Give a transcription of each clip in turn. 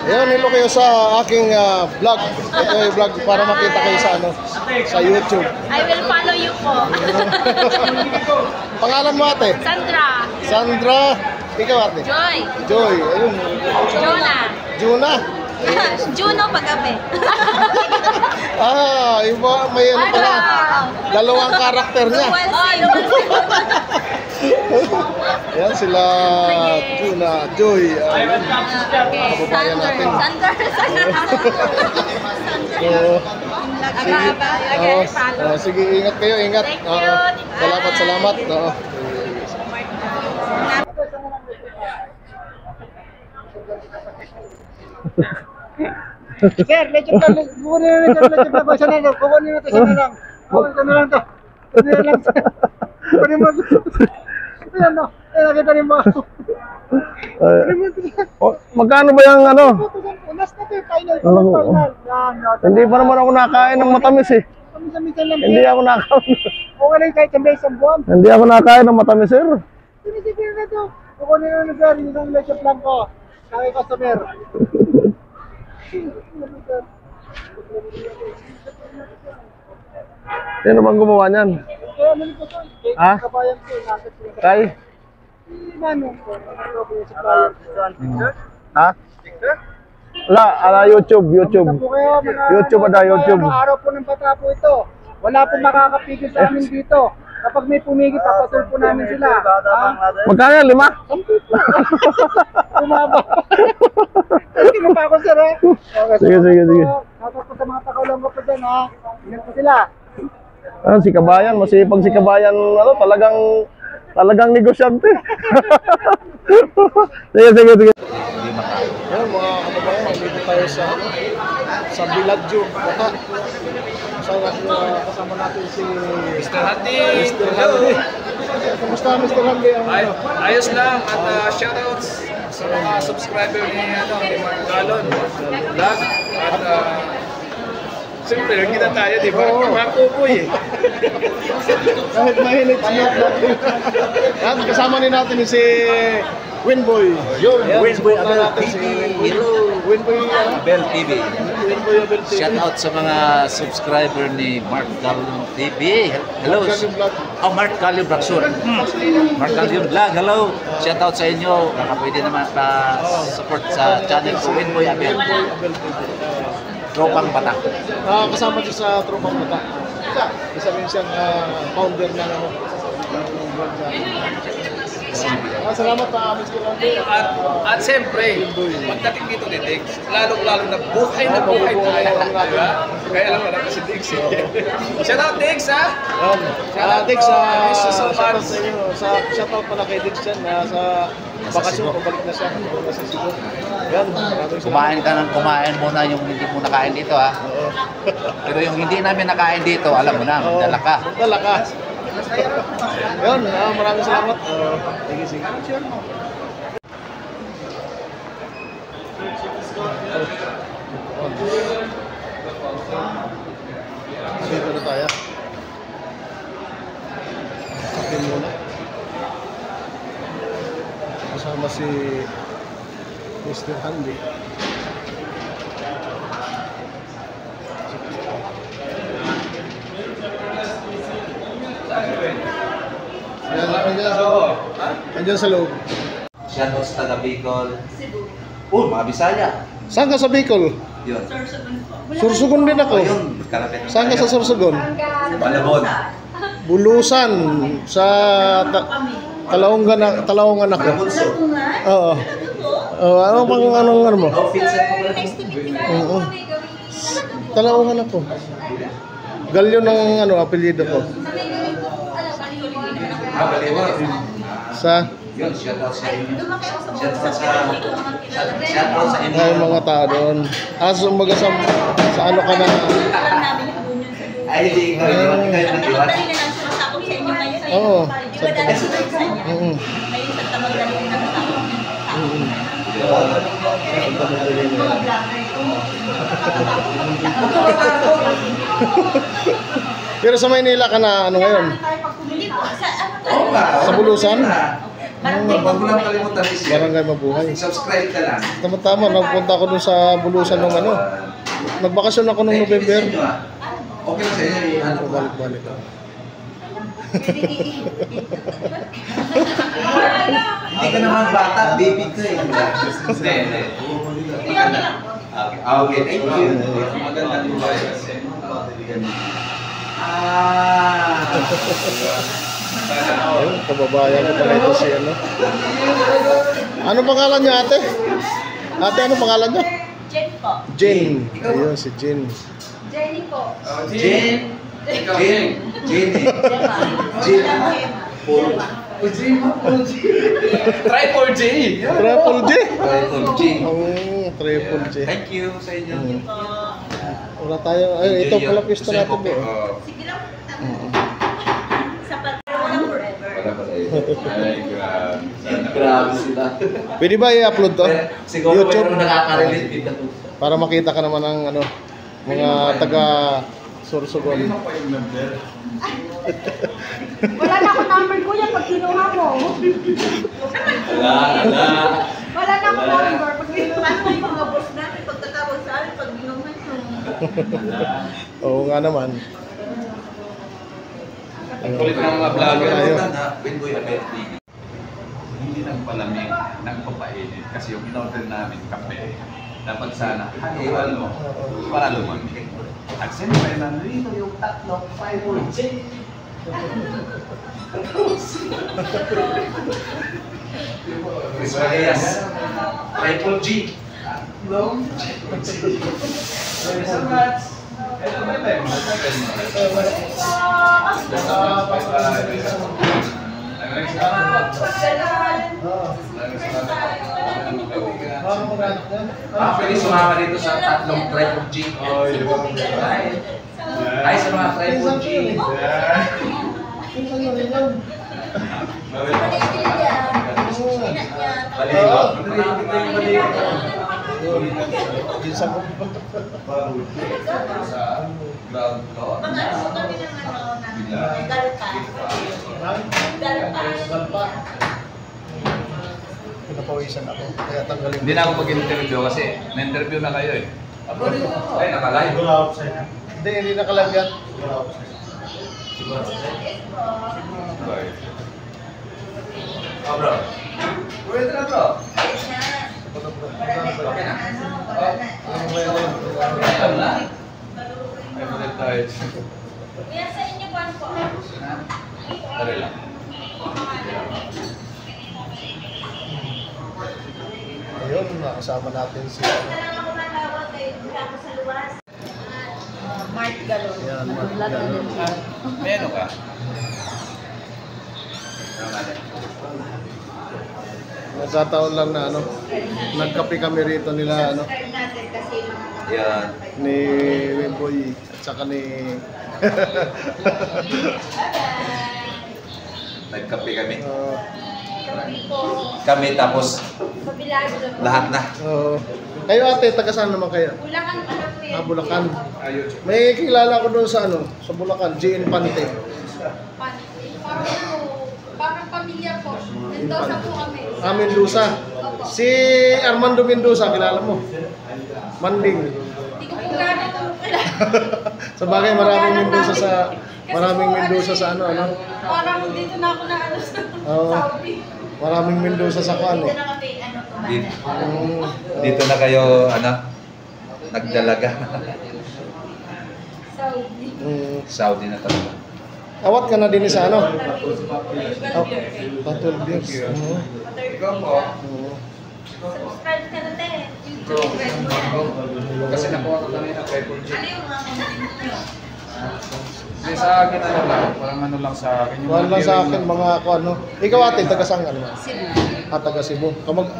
Ayun, hello kayo sa aking vlog. Ito yung vlog para makita kayo sa sa YouTube. I will follow you po. Pangalan mo ate? Sandra. Sandra. Ikaw ate? Joy. Joy. Ayun. Jona. Juna. Juno paggabi. Iba, may ano pala. Dalawang karakter niya. Yan sila Juna, Joy. Kababayan natin. Sige, ingat kayo, ingat. Salamat. Sir, lecture ka. Kukunin na lecture na ba? Sana lang. Kukunin na ito. Sana lang. Kukunin lang ito. Kukunin lang ito. Kukunin mo. Ayan no. Nakita rin mo. Magkano ba yung ano? Unas na ito yung final. Hindi pa naman ako nakain ng matamis eh. Kamisan lang. Hindi ako nakain. Okay lang kahit sa isang buwan. Hindi ako nakain ng matamis sir. Sige na ito. Kukunin na sir. Yung lecture plan ko. Kaya customer. Sino bang gumawa niyan? Ha? Kay? Ha? Ala YouTube. YouTube ada YouTube. Araw po ng patrapo ito. Wala po makakapigil sa amin dito. Kapag may pumigil, papatul po namin sila. Magkano yan? 5? Tumaba. Sige pa ako sir eh. Sige. Tapos po sa mga takaw ko po dyan ha. Ingat po sila. Si Kabayan, masipag si Kabayan, talagang negosyante. Sige. Ayan mga kababayan, dito tayo sa Biladjo, Bata. Kasama natin si Mr. Handy. Mr. Handy. Kamusta Mr. Handy? Ayos lang at shoutouts sa mga subscriber ni Mark Galon vlog at siyempre nagkita tayo di ba? Mga kuboy eh. Kahit mahilig siya natin. Yan, kasama din natin si Winboy. Winboy Abel TV. Hello. Winboy Abel TV. Winboy Abel TV. Shout out sa mga subscriber ni Mark Galon TV. Hello. Oh, Mark Galon Braxur. Mark Galon Vlog. Hello. Shout out sa inyo. Baka pwede naman pa-support sa channel ko Winboy Abel. Tropang Bata. Kasama siya sa Tropang Bata. Isa rin siyang founder ng salamat pa Mr. Randy. At siyempre, pagdating dito ni Dix, lalong-lalo na buhay tayo. Kaya lang wala si Dix eh. Shout out Dix ha! Dix, shout out sa inyo. Shout out pala kay Dix dyan sa bakasyon, pabalik na siya. Yan, maraming salamat. Kumain muna yung hindi mo nakain dito ha. Pero yung hindi namin nakain dito, alam mo na, magdala ka. Magdala ka. Yan, maraming salamat. Sige. Dito na tayo. Akin muna. Kasama si Mr. Handy. Andiyan sa loob. Shout out sa taga Bicol. Mga Bisaya. Saan ka sa Bicol? Yun. Sursugon din ako. Yun. Saan ka sa Sursugon? Malabon. Bulusan sa Talaongan ako. Malabunso. Oo. Ano mo? Oh, Vincent mo pala. Oo. Talaongan ako. Galyo ng apelyido ko. Baliwa. Sa Yun, shout out sa inyo. Shout out sa inyo. ay mga tao doon. Umaga sa ano ka na? Ay, hindi ikaw yun. Ikaw yung nag-iwan. Oo. Pero sa Maynila ka na ano ngayon? Sa Bulusan? Huwag mo lang kalimutan i-share. Barangay Mabuhay. Subscribe ka lang. Tama-tama, nagpunta ako dun sa Bulusan ng ano. Nagbakasyon ako nung November. Okay lang sa inyo. Ano ba? Balik-balik ako. Hindi ka naman bata, baby ka eh. Hindi. Okay, thank you. Magandang buhay. Ayun, kababayan ko pala ito si ano. Ano pangalan niya, ate? Ate, ano pangalan niya? Jen po. Jen. Ayun, si Jen. Jenny po. Jane. Try for J. Triple J. Triple G. Triple J. Thank you sa inyo. Wala tayo. Ay, ito pala pista natin ba? Sige lang. Sa pagkakas forever. Ay, grabe. Grabe sila. Pwede ba i-upload to? Siguro YouTube? mayroon nakaka-relate dito. Para makita ka naman ng ano, mga taga Sorsogon. Wala na ako number ko yan pag kinuha mo. Wala. Wala na ako number pag kinuha mo yung mga boss natin pagkatapos sa amin pag ginuha mo. Oo nga naman. Ang kulit ng mga vlogger. Ayun. Winboy Abet TV. Hindi nagpalamig, nagpapainit. Kasi yung in-order namin, kape. Dapat sana, halo-halo, para lumamig. At siyempre, nandito yung tatlong 5G. Chris Marias. Triple G. Thank you so much. Pwede sumama dito sa tatlong Triple G. Ay, sa mga Triple G. Isa ko. Ground floor. Mga kami ng ano na galpa. Pinapawisan ako. Kaya tanggalin Hindi na ako mag-interview kasi na-interview na kayo eh. Ay, nakalive. Hindi, hindi nakalive yan. Oh, bro. Pwede na, bro. Alam na. Ay, ulit tayo. Kuya, sa inyo po ano po? Tari lang. Ayun, nakasama natin si Kailangan ako matawag kayo ako sa luwas. Mark Galon. Yan, Mark Galon. May ano ka? Nagkataon lang na ano, nagkape kami rito nila ano, Natin kasi mga Yan. ni Wimboy at saka ni Nagkape kami. kami po. Kami tapos Pabilado. lahat na. Kayo ate, taga saan naman kayo? Bulacan ano po yan? Bulacan. Ayun. May kilala ko doon sa ano, sa Bulacan, G. Infante. Parang pamilya po. Mendoza po kami. Mendoza. Si Armando Mendoza, kilala mo? Manding. Hindi ko po gano'n po kilala. Sa bagay, maraming Mendoza sa ano. Parang dito na ako na ano sa Oo. Saudi. Maraming Mendoza sa kuan Dito eh. na kami ano Dito, kumain. dito na kayo, ano, nagdalaga. Saudi. Saudi na talaga. Awat ka na din sa ano? 12 years. Ikaw po. Subscribe ka na din. YouTube. Kasi nakuha ko kanina kay Pulji. Ano yung mga content nyo? Hindi sa akin ano lang. Parang ano lang sa akin. Yung Kuan lang sa akin mga kuan no. Ikaw ate, taga saan ano? Taga Cebu.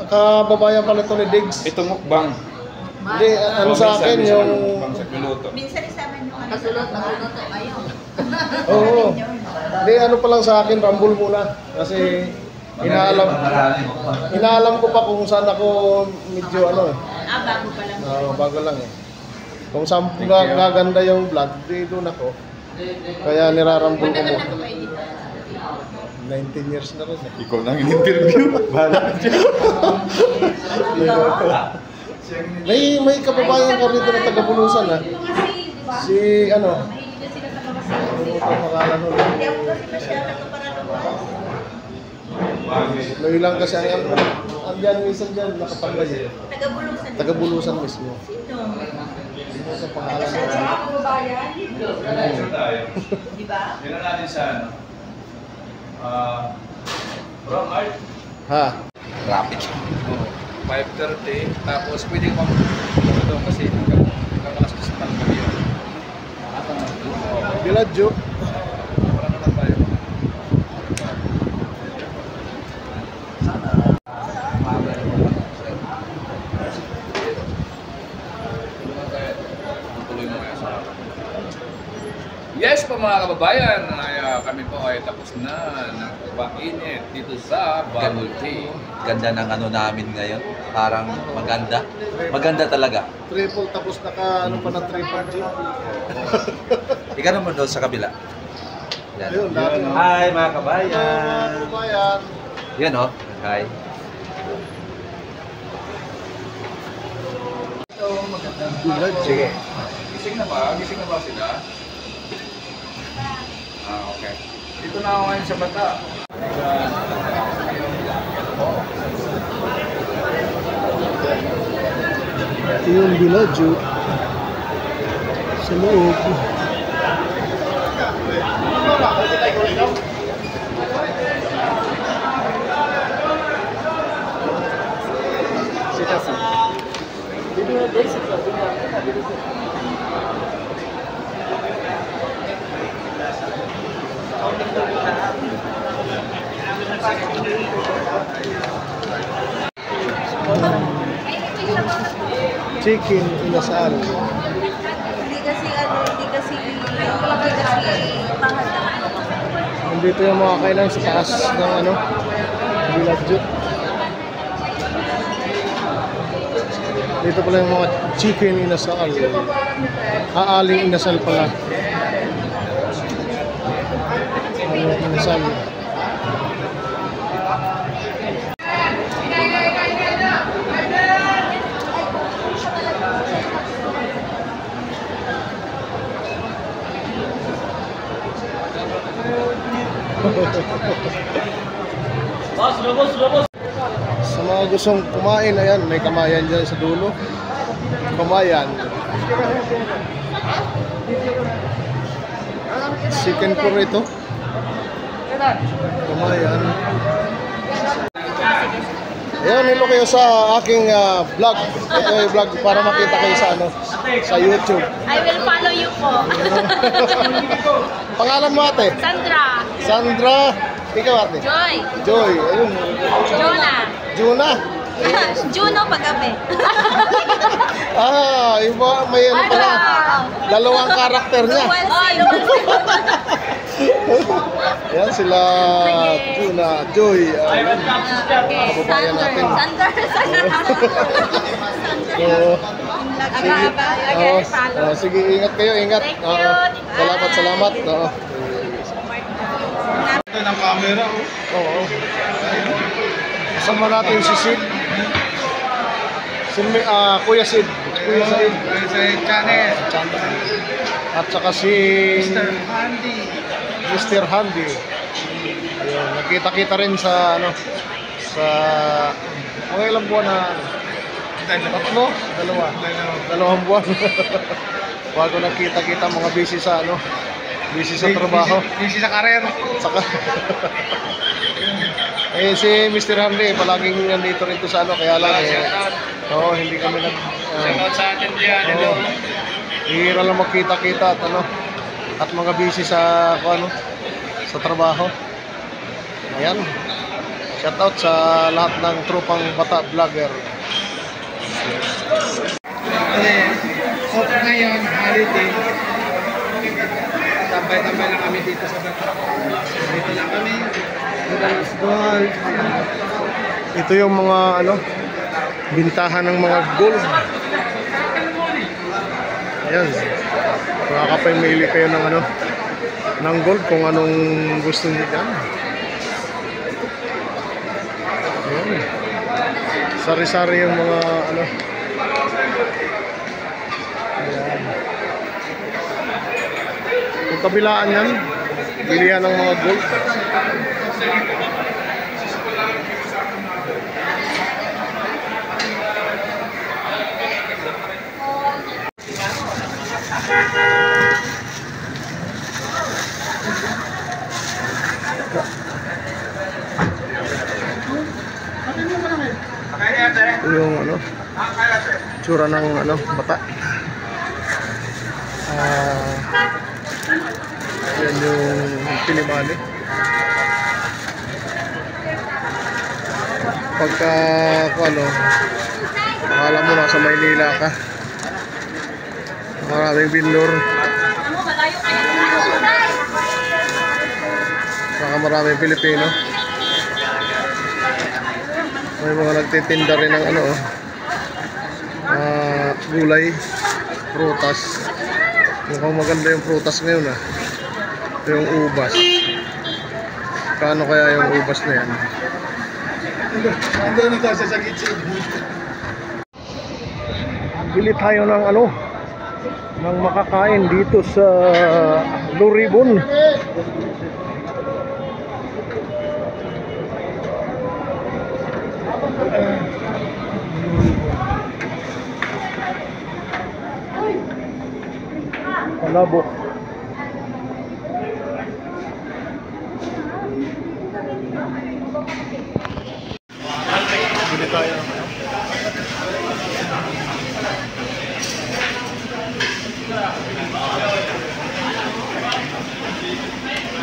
Kababayan pala ito ni Diggs. Ito mukbang. Hindi, ano sa akin yung... Mukbang sa piloto. Minsan isama nyo kami. Kasulot na luto kayo. Oo. Hindi, ano pa lang sa akin, Rumble muna. Kasi inaalam ko pa kung saan ako medyo ano eh. Bago pa lang. Bago lang eh. Kung saan gaganda yung vlog, di doon ako. Kaya nirarambol ko Matagal mo. na ito kayo dito. 19 years na rin. Ikaw nang in-interview. Bahala ka dyan. May kababayan ka rito na taga-Bulusan ha. Si ano? Ano ang pangalan nun? Hindi ako kasi masyadong kaparaluan. May lang kasi ang andyan minsan dyan nakapagay. Taga-Bulusan. Taga-Bulusan mismo. Sino? Ano sa pangalan Taga nun? sa mga kababayan. Di ba? Tignan natin sa ano. Bro, Art. Ha? Rapid. 5:30. Tapos pwede ka doon kasi hanggang alas 10 ng gabi yun. Biladyo. Para naman tayo. Tuloy mo kaya sa Yes po mga kababayan, kami po ay tapos na ng painit dito sa Bubble Tea. Ganda ng ano namin ngayon. Parang maganda. Maganda talaga. Triple tapos naka ano pa ng triple G. Ikaw naman doon sa kabila. Yan. Ayun, dati. Hi mga Mga kabayan. kababayan. Yan oh. Hi. Ito magandang Biladyo. Gising na ba? Gising na ba sila? Okay. Dito na ako ngayon sa bata. Ito yung Biladyo. Sa loob. Chicken inasal. Hindi kasi pahal. Nandito yung mga kainan sa taas ng ano, Biladyo. Dito pala yung mga chicken inasal. Aaling inasal pala. Aling inasal. Sa mga gustong kumain, ayan, may kamayan dyan sa dulo. Kamayan. Chicken burrito. Kamayan. Ayan, hello kayo sa aking vlog. Ito yung vlog para makita kayo sa ano, sa YouTube. I will follow you po. Pangalan mo ate? Sandra. Sandra. Ikaw ate? Joy. Joy. Ayun. Jonah. Juna. Juno paggabi. Iba, may ano pala. Dalawang karakter niya. Yan sila Juna, Joy. Kababayan natin. Sige, ingat kayo, ingat. Salamat. Ito ng camera oh. Oo. Kasama natin si Sid. Kuya Sid. Kuya Sid. Sa channel. At saka si Andy. Mr. Handy. Ayun, nakita-kita rin sa ano sa mga ilang buwan na tatlo, dalawang buwan. Bago nakita-kita mga busy sa ano, busy sa trabaho. Busy sa karir. Saka si Mr. Handy palaging nandito rin to sa ano, kaya lang hindi kami Shoutout sa atin diyan. Hello. hihira lang magkita-kita at ano at mga busy sa ano sa trabaho. Ayan. Shoutout sa lahat ng tropang bata vlogger. Off ngayon, holiday. Tambay-tambay lang kami dito sa bata. Dito lang kami. Madalas gold. Ito yung mga ano bintahan ng mga gold. Ayan. Makakapamili kayo ng ano ng gold kung anong gusto niyo dyan. Sari-sari yung mga ano. Ayan. Kung kabilaan yan, bilihan ng mga gold. Ito yung ano, tsura ng ano, bata. Yan yung Pilimali. Pagka ano, akala mo nasa Maynila ka, maraming vendor, saka maraming Pilipino. May mga nagtitinda rin ng ano, gulay, prutas. Mukhang maganda yung prutas ngayon ah. Yung ubas. Paano kaya yung ubas na yan? Bili tayo ng ano, ng makakain dito sa Blue Ribbon. Palabok. Bili tayo.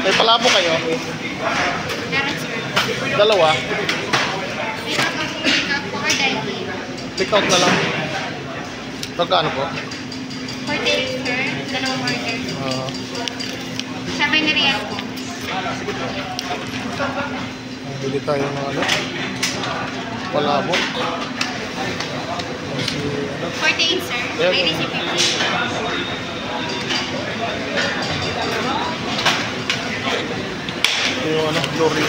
May palabok kayo? Dalawa? Pick out na lang. Pagkaano po? 48, sir. Dalawang order. Sabay na riyan po. Bili tayo ng ano? Palabok. 48, sir. May recipe. Yung ano, glory.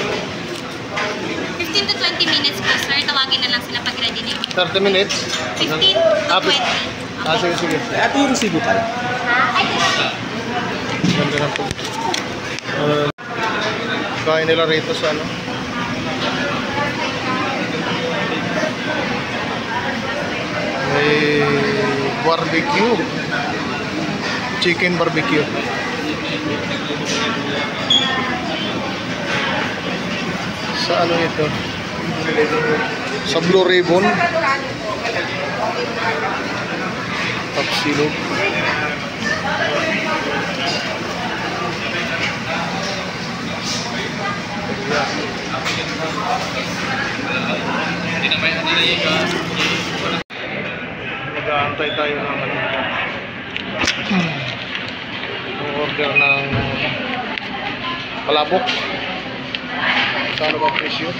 15 to 20 minutes po, sir. Tawagin na lang sila pag ready na yun. 30 minutes? 15 to 20. Sige, sige. Ate yung resibo pala. Ay, Ganda na po. Kain nila rito sa ano. May barbecue. Chicken barbecue. Sa ano ito? Sa Blue Ribbon. Tapsilog. Mag-aantay tayo ng ano. Order ng palabok. Saan ba presyo?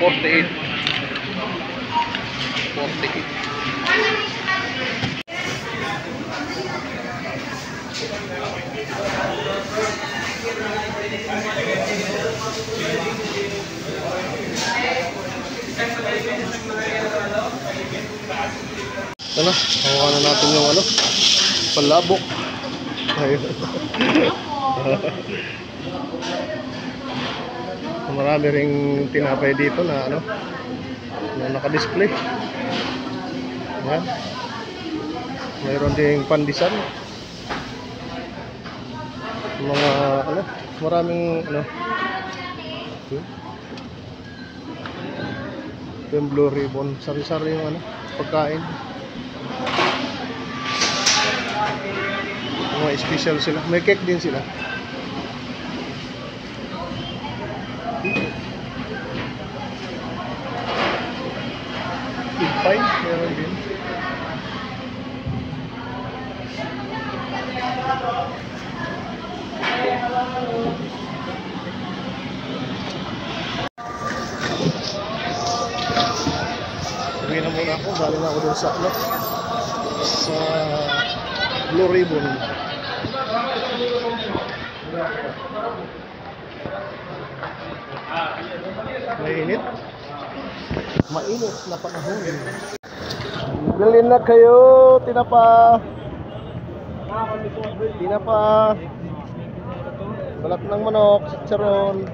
48. 48. Ano? Hawakan na natin yung ano? Palabok. Ayun. Marami ring tinapay dito na ano, na naka-display. Yan. Mayroon ding pandesal. Mga ano, maraming ano. Yung Blue Ribbon, sari-sari yung ano, pagkain. Mga special sila. May cake din sila. Big pie, meron din. Uwi na muna ako. Galing ako dun sa ano, sa Blue Ribbon. Mainit. Mainit na panahon. Bili na kayo, tinapa. Tinapa. Balat ng manok, chicharon.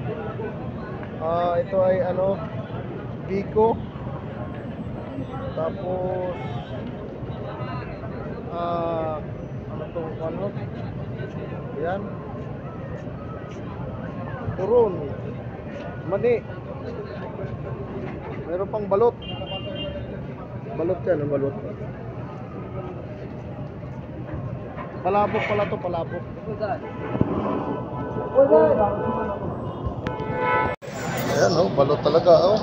Ito ay ano, biko. Tapos ano to, ano? Yan. Turon. Mani. Meron pang balot. Balot yan, balot. Palabok pala to, palabok. Ayan oh, balot talaga oh.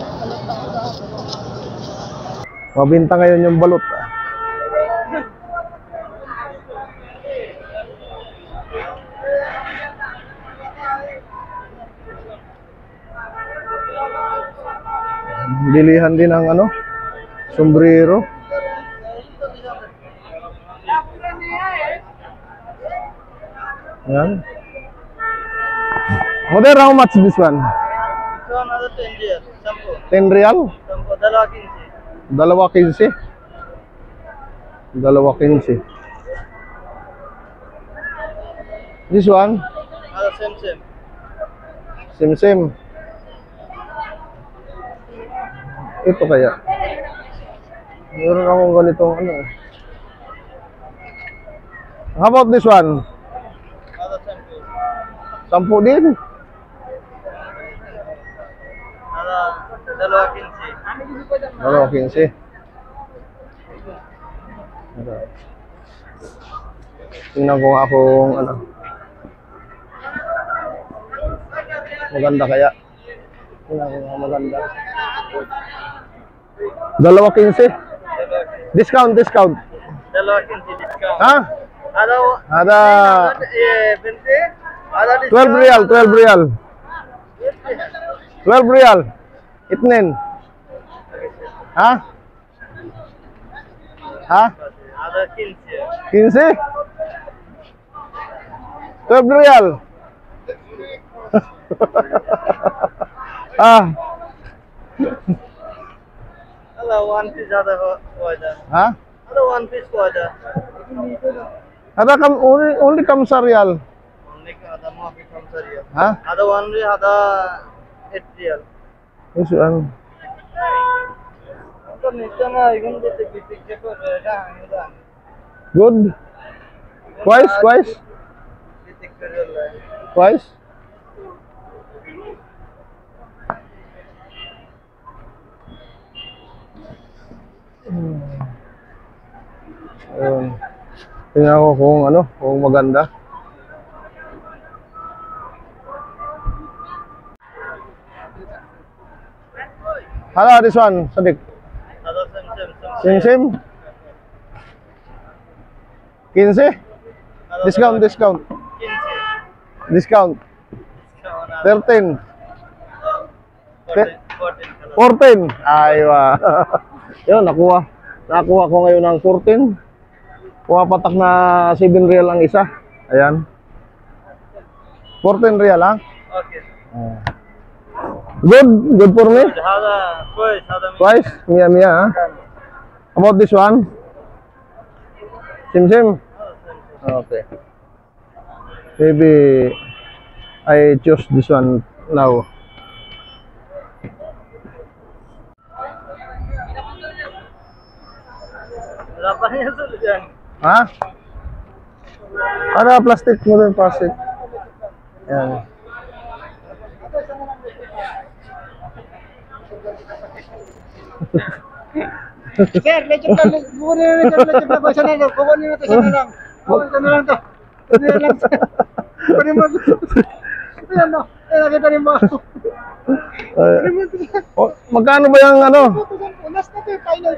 Mabinta ngayon yung balot. Bilihan din ang ano, sombrero. Yan. Mother, how much this one? So another 10 real. Sampo. 10 real? Sampo. Dalawa 15. Dalawa 15. Dalawa 15. This one? Same. Same same. Ito kaya. Meron akong ganitong ano. How about this one? Sampu din. Dalawa 15. Dalawa 15. Tingnan ko nga kung ano. Maganda kaya. Tingnan ko nga maganda. Dalawa 15. Discount. Dalawa 15 discount. Ha? Ada 20. Ada 12 real. 12 real. Itnin. Ha? Ada 15. 15? 12 real. Ada one piece ada ho ada. Ha? Ada one piece ko ada. Ada only kamsa real. Only ada mo become real. Ha? Ada one real ada 8 real. Yes, ano? Ito nito na yung dito picture ko rega hanggang. Good. Twice. Picture real. Twice. Ayun. Tingnan ko kung ano, kung maganda. Hala, this one, Sadik. Ada same. Same. 15? Discount. 15. Discount. 13. 14. 14. Aywa. Yun, nakuha ko ngayon ng 14. Pumapatak na 7 real ang isa. Ayan. 14 real, ha? Okay. Good for me. Ada Twice, Mia, ha? About this one? Same. Okay. Maybe I choose this one now. Berapa niya sa dyan? Ha? Ada plastic, modern plastic. Yan. Sir, lecture na ba? Isa na lang. Kukunin natin isa na lang. Isa na lang to. Isa na lang. Kukunin mo. Ayan no. Nakita rin mo. Magkano ba yung ano? Last na to. Final.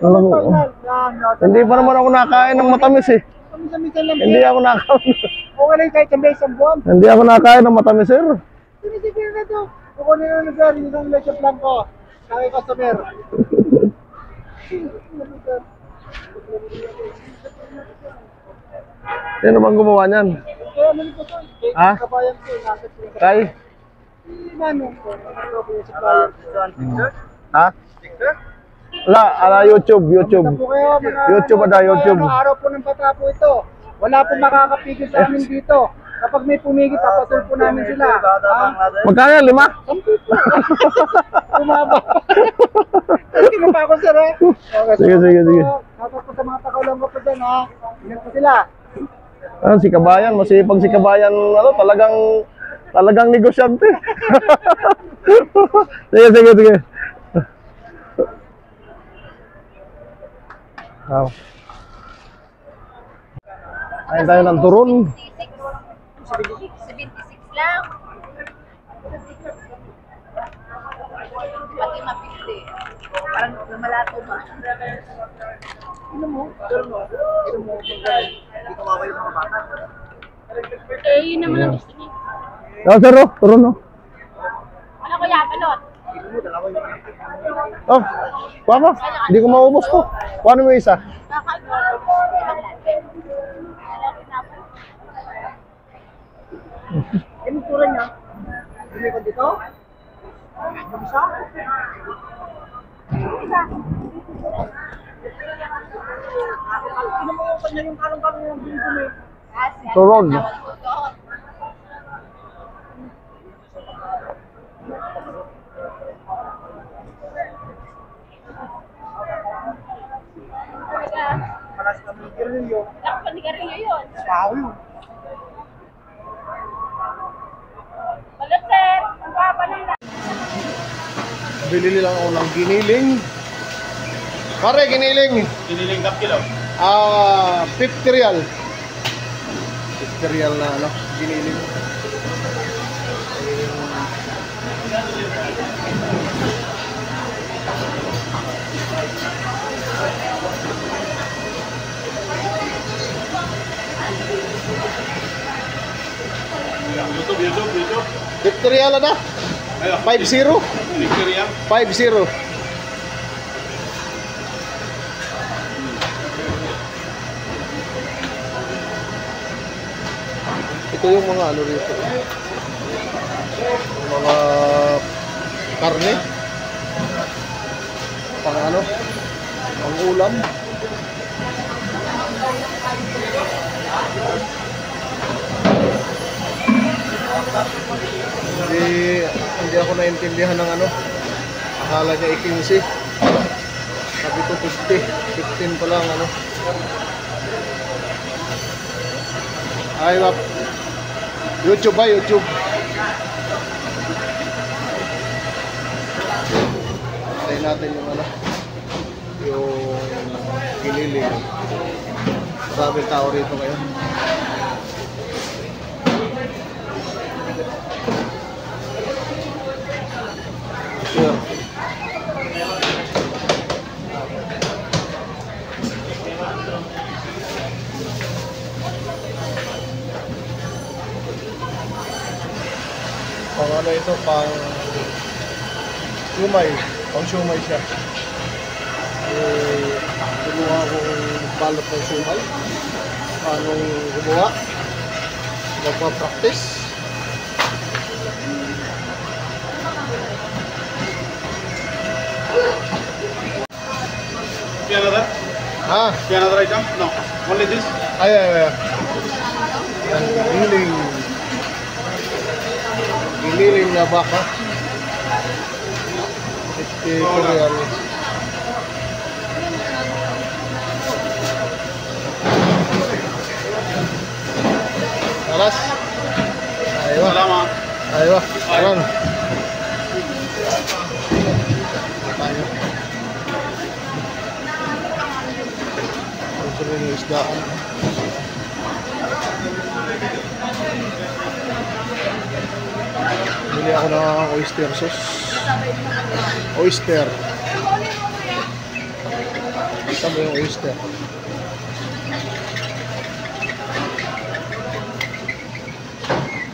Hindi pa naman ako nakain ng matamis eh. Minsan lang. Hindi ako nakain. Okay lang kahit isang beses ang buwan. Hindi ako nakain ng matamis, sir. Sinisipin na to. Kukunin na na sir. Isang lecture plan ko. Kaya customer. Sino bang gumawa niyan? Kaya naman ko to. Ha? Kabayan ko. Kay? Manong ko. Ano ko yung supplier. Ha? YouTube. Kamusta po kayo, mga YouTube ada, YouTube. Araw po ng bata po ito. Wala po makakapigil sa amin dito. Kapag may pumigil, papatol po namin sila. Magkano 5? Tumaba. Kinapa ako, sir, ha? Okay, Sige. tapos po sa mga takaw lang ko po dyan, ha? Ingat po sila. Si Kabayan, masipag si Kabayan, talagang negosyante. Sige. Kain tayo ng turon. 76 lang. Pati mapili. Parang lumalato ba? Eh, yun naman ang gusto niya. Sir, turon. Ano kuya, balot? Kuha mo. Hindi ko maubos to. Kuha mo isa. Ano po rin niya? Hindi ko dito? Isa? Ano mo yung kanya yung kalong-kalong yung dito mo? Turon. Malas kami kirilyo. Ako, hindi ka rin yun. Wow yun. Balot, sir. Ang papa ng Bili lang ako ng giniling. Pare, giniling. Giniling kap kilo. 50 real. 50 real na giniling. YouTube. 50 real na. 50. 50. Ito yung mga rito. Mga karne. Pang ulam. Hindi ako naintindihan ng akala niya 15. Sabi ko 50. 15 pa lang Ay, YouTube ba? YouTube. Tayo natin yung giniling. Maraming tao rito ngayon. Sure. Pang ito, pang siumay siya. Gumawa akong balot ng siumay. Anong gumawa? Magpa-practice. Another? Another item? No. Only this? Ay. Giniling na baka. 50 real. Alas. Aywa. Salamat. Aywa. Ayan. Tayo. Ito rin yung isdaan. Bili ako ng oyster sauce. Oyster. Isa mo yung oyster.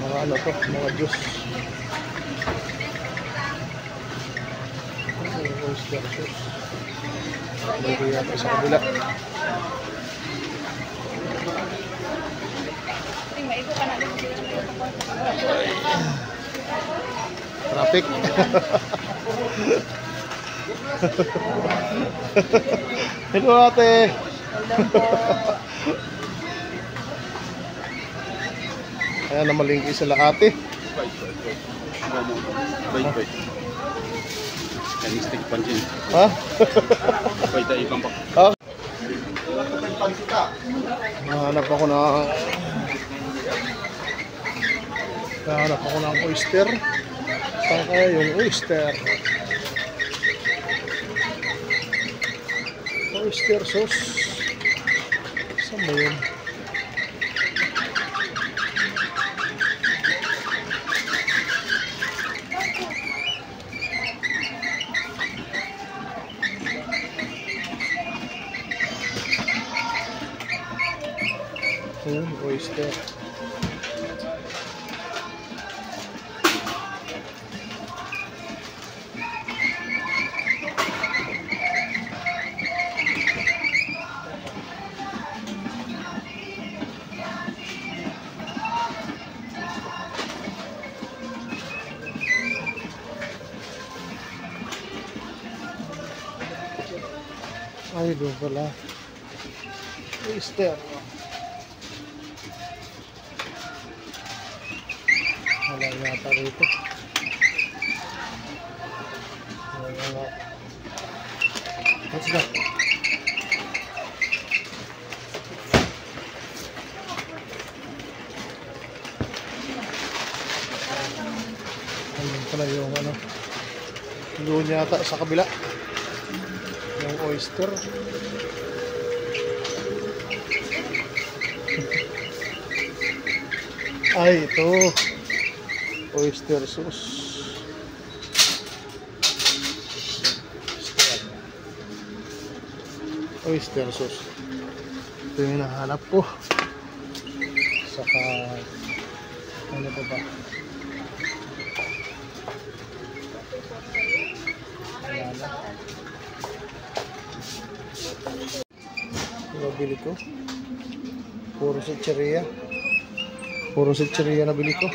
Mga mga juice. Oyster sauce. Lagay natin sa kabila. Traffic. Hello ate. Ayan, namalingki sila ate. Bait. Yan stick pan din. Ha? Bait ay ibang Ah. Nahanap ako ng oyster. Saan kaya yung oyster? Oyster sauce. Saan ba yun? Ayan, oyster. Ay, doon pala. Oyster. Wala yata rito. Wala. What's that? Ayun pala yung ano. Doon yata sa kabila. Yung oyster. Ay, ito. Oyster sauce. Oyster sauce. Ito yung hinahanap ko. Saka ano pa ba? Nabili ko. Puro chicheria. Puro chicheria nabili ko.